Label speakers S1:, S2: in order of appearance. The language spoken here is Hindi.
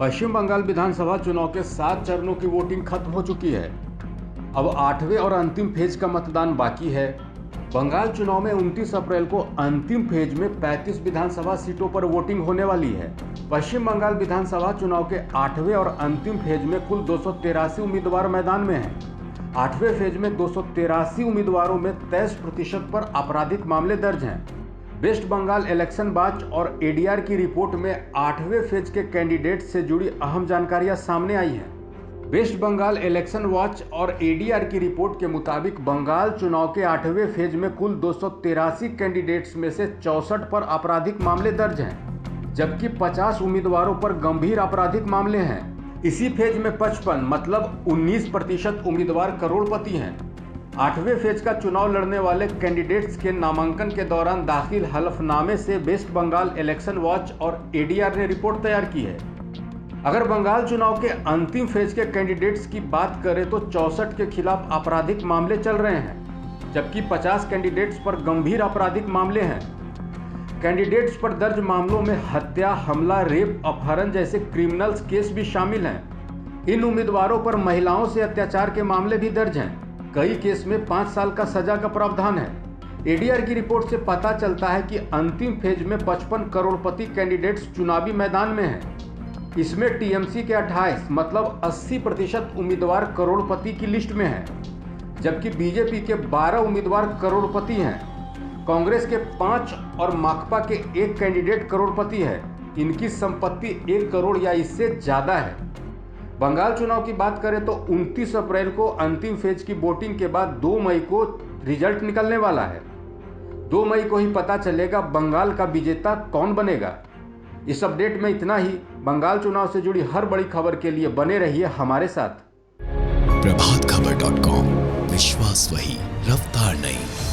S1: पश्चिम बंगाल विधानसभा चुनाव के 7 चरणों की वोटिंग खत्म हो चुकी है। अब 8वें और अंतिम फेज का मतदान बाकी है। बंगाल चुनाव में 29 अप्रैल को अंतिम फेज में 35 विधानसभा सीटों पर वोटिंग होने वाली है। पश्चिम बंगाल विधानसभा चुनाव के 8वें और अंतिम फेज में कुल 283 उम्मीदवार मैदान में हैं। 8वें फेज में 283 उम्मीदवारों में 23% पर आपराधिक मामले दर्ज हैं। वेस्ट बंगाल इलेक्शन वॉच और एडीआर की रिपोर्ट में 8वें फेज के कैंडिडेट से जुड़ी अहम जानकारियां सामने आई हैं। वेस्ट बंगाल इलेक्शन वॉच और एडीआर की रिपोर्ट के मुताबिक बंगाल चुनाव के 8वें फेज में कुल 283 कैंडिडेट्स में से 64 पर आपराधिक मामले दर्ज हैं, जबकि 50 उम्मीदवारों पर गंभीर आपराधिक मामले हैं। इसी फेज में 55 मतलब 19% उम्मीदवार करोड़पति हैं। 8वें फेज का चुनाव लड़ने वाले कैंडिडेट्स के नामांकन के दौरान दाखिल हलफनामे से वेस्ट बंगाल इलेक्शन वॉच और एडीआर ने रिपोर्ट तैयार की है। अगर बंगाल चुनाव के अंतिम फेज के कैंडिडेट्स की बात करें तो 64 के खिलाफ आपराधिक मामले चल रहे हैं, जबकि 50 कैंडिडेट्स पर गंभीर आपराधिक मामले हैं। कैंडिडेट्स पर दर्ज मामलों में हत्या, हमला, रेप, अपहरण जैसे क्रिमिनल्स केस भी शामिल हैं। इन उम्मीदवारों पर महिलाओं से अत्याचार के मामले भी दर्ज हैं। कई केस में 5 साल का सजा का प्रावधान है। एडीआर की रिपोर्ट से पता चलता है कि अंतिम फेज में 55 करोड़पति कैंडिडेट्स चुनावी मैदान में हैं। इसमें टीएमसी के 28 मतलब 80% उम्मीदवार करोड़पति की लिस्ट में हैं, जबकि बीजेपी के 12 उम्मीदवार करोड़पति हैं। कांग्रेस के 5 और माकपा के 1 कैंडिडेट करोड़पति है। इनकी संपत्ति 1 करोड़ या इससे ज्यादा है। बंगाल चुनाव की बात करें तो 29 अप्रैल को अंतिम फेज की वोटिंग के बाद 2 मई को रिजल्ट निकलने वाला है। 2 मई को ही पता चलेगा बंगाल का विजेता कौन बनेगा। इस अपडेट में इतना ही। बंगाल चुनाव से जुड़ी हर बड़ी खबर के लिए बने रहिए हमारे साथ।
S2: प्रभातखबर.com, विश्वास वही, रफ्तार नहीं।